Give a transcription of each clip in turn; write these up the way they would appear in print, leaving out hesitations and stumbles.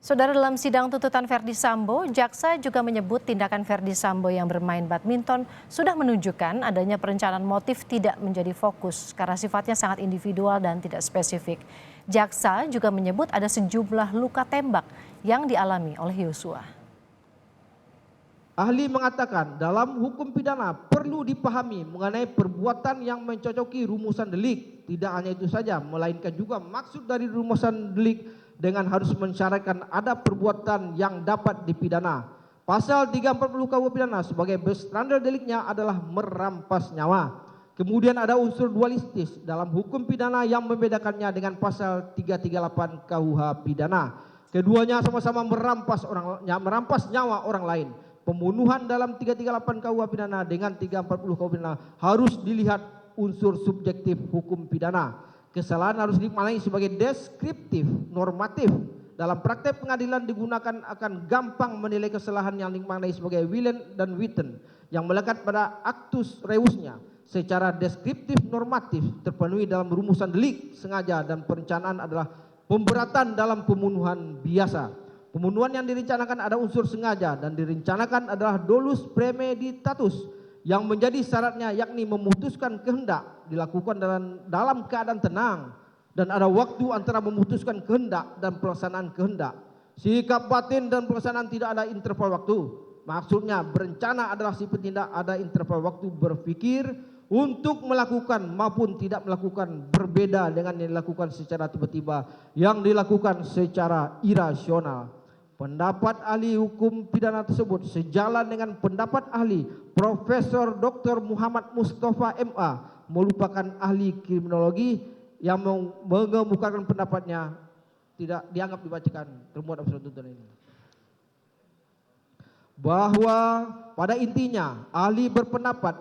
Saudara, dalam sidang tuntutan Verdi Sambo, jaksa juga menyebut tindakan Verdi Sambo yang bermain badminton sudah menunjukkan adanya perencanaan motif tidak menjadi fokus karena sifatnya sangat individual dan tidak spesifik. Jaksa juga menyebut ada sejumlah luka tembak yang dialami oleh Yosua. Ahli mengatakan dalam hukum pidana perlu dipahami mengenai perbuatan yang mencocoki rumusan delik. Tidak hanya itu saja, melainkan juga maksud dari rumusan delik dengan harus mensyaratkan ada perbuatan yang dapat dipidana. Pasal 340 KUH pidana sebagai standar deliknya adalah merampas nyawa. Kemudian ada unsur dualistis dalam hukum pidana yang membedakannya dengan pasal 338 KUH pidana. Keduanya sama-sama merampas nyawa orang lain. Pembunuhan dalam 338 KUH pidana dengan 340 KUH pidana harus dilihat unsur subjektif hukum pidana. Kesalahan harus dimaknai sebagai deskriptif, normatif. Dalam praktek pengadilan digunakan akan gampang menilai kesalahan yang dimaknai sebagai willen dan witten yang melekat pada actus reusnya. Secara deskriptif normatif terpenuhi dalam rumusan delik, sengaja dan perencanaan adalah pemberatan dalam pembunuhan biasa. Pembunuhan yang direncanakan ada unsur sengaja dan direncanakan adalah dolus premeditatus yang menjadi syaratnya yakni memutuskan kehendak dilakukan dalam keadaan tenang dan ada waktu antara memutuskan kehendak dan pelaksanaan kehendak. Sikap batin dan pelaksanaan tidak ada interval waktu. Maksudnya berencana adalah si petindak ada interval waktu berpikir untuk melakukan maupun tidak melakukan, berbeda dengan yang dilakukan secara tiba-tiba yang dilakukan secara irasional. Pendapat ahli hukum pidana tersebut sejalan dengan pendapat ahli Profesor Dr. Muhammad Mustafa MA merupakan ahli kriminologi yang mengemukakan pendapatnya tidak dianggap dibacakan termuat dalam surat tuntutan ini. Bahwa pada intinya ahli berpendapat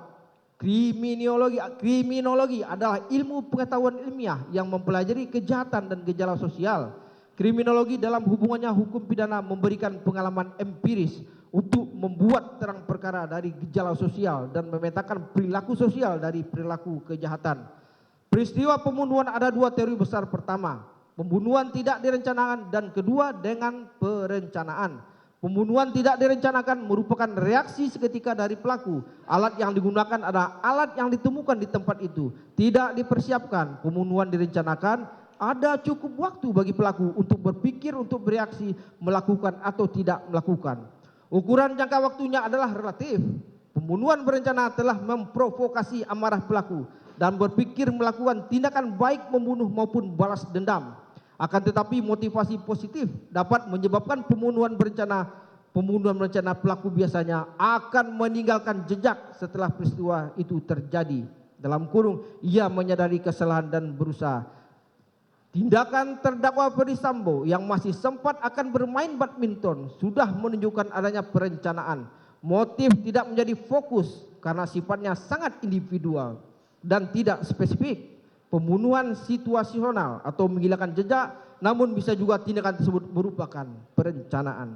kriminologi adalah ilmu pengetahuan ilmiah yang mempelajari kejahatan dan gejala sosial. Kriminologi dalam hubungannya hukum pidana memberikan pengalaman empiris untuk membuat terang perkara dari gejala sosial dan memetakan perilaku sosial dari perilaku kejahatan. Peristiwa pembunuhan ada dua teori besar. Pertama, pembunuhan tidak direncanakan, dan kedua dengan perencanaan. Pembunuhan tidak direncanakan merupakan reaksi seketika dari pelaku. Alat yang digunakan adalah alat yang ditemukan di tempat itu, tidak dipersiapkan. Pembunuhan direncanakan, ada cukup waktu bagi pelaku untuk berpikir, untuk bereaksi, melakukan atau tidak melakukan. Ukuran jangka waktunya adalah relatif. Pembunuhan berencana telah memprovokasi amarah pelaku dan berpikir melakukan tindakan baik membunuh maupun balas dendam. Akan tetapi motivasi positif dapat menyebabkan pembunuhan berencana. Pembunuhan berencana pelaku biasanya akan meninggalkan jejak setelah peristiwa itu terjadi. Dalam kurung, ia menyadari kesalahan dan berusaha. Tindakan terdakwa Verdi Sambo yang masih sempat akan bermain badminton sudah menunjukkan adanya perencanaan. Motif tidak menjadi fokus karena sifatnya sangat individual dan tidak spesifik. Pembunuhan situasional atau menghilangkan jejak, namun bisa juga tindakan tersebut merupakan perencanaan.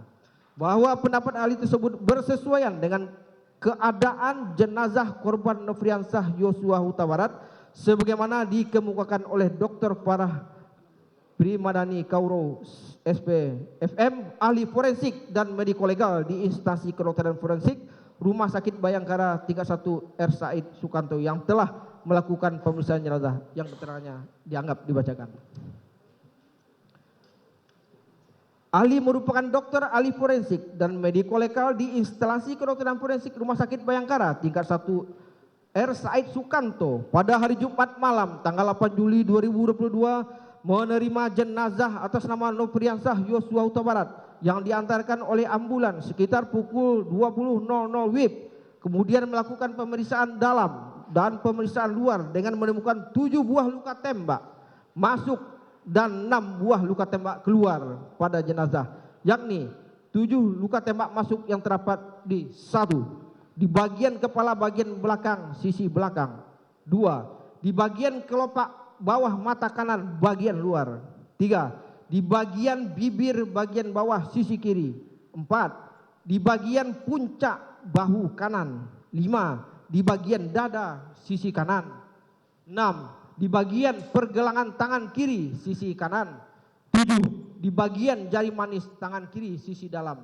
Bahwa pendapat ahli tersebut bersesuaian dengan keadaan jenazah korban Nofriansah Yosua Huta Barat sebagaimana dikemukakan oleh Dr. Farah Primadani Kauro SP FM, ahli forensik dan mediko legal di instansi kedokteran forensik Rumah Sakit Bayangkara tingkat 1 R. Said Sukanto yang telah melakukan pemeriksaan jenazah yang keterangannya dianggap dibacakan. Ahli merupakan dokter ahli forensik dan mediko legal di instalasi kedokteran forensik Rumah Sakit Bayangkara tingkat 1 R. Said Sukanto pada hari Jumat malam tanggal 8 Juli 2022 menerima jenazah atas nama Nofriansah Yosua Huta Barat yang diantarkan oleh ambulan sekitar pukul 20.00 WIB. Kemudian melakukan pemeriksaan dalam dan pemeriksaan luar dengan menemukan 7 buah luka tembak masuk dan 6 buah luka tembak keluar pada jenazah, yakni 7 luka tembak masuk yang terdapat di 1. Di bagian kepala bagian belakang sisi belakang. 2. Di bagian kelopak bawah mata kanan bagian luar. 3. Di bagian bibir bagian bawah sisi kiri. 4. Di bagian puncak bahu kanan. 5. Di bagian dada sisi kanan. 6. Di bagian pergelangan tangan kiri sisi kanan. 7. di bagian jari manis tangan kiri sisi dalam.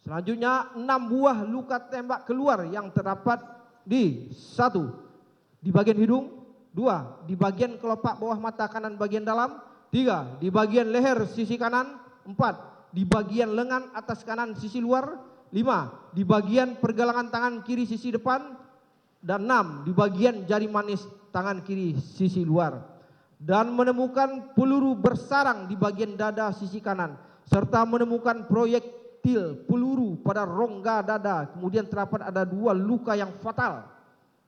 Selanjutnya 6 buah luka tembak keluar yang terdapat di 1. Di bagian hidung, 2. Di bagian kelopak bawah mata kanan bagian dalam, 3. Di bagian leher sisi kanan, 4. Di bagian lengan atas kanan sisi luar, 5. Di bagian pergelangan tangan kiri sisi depan, dan 6. Di bagian jari manis tangan kiri sisi luar. Dan menemukan peluru bersarang di bagian dada sisi kanan, serta menemukan proyektil peluru pada rongga dada. Kemudian terdapat ada 2 luka yang fatal,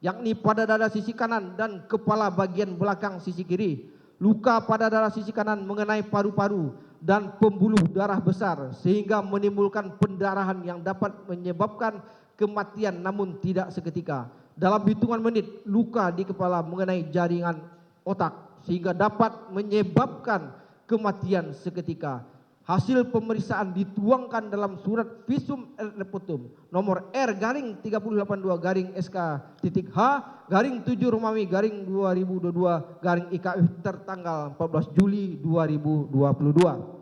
yakni pada dada sisi kanan dan kepala bagian belakang sisi kiri. Luka pada dada sisi kanan mengenai paru-paru dan pembuluh darah besar, sehingga menimbulkan pendarahan yang dapat menyebabkan kematian namun tidak seketika. Dalam hitungan menit, luka di kepala mengenai jaringan otak, sehingga dapat menyebabkan kematian seketika. Hasil pemeriksaan dituangkan dalam surat visum et reputum nomor R/32/SK.H/7 Romawi/2022 IKF tertanggal 14 Juli 2022.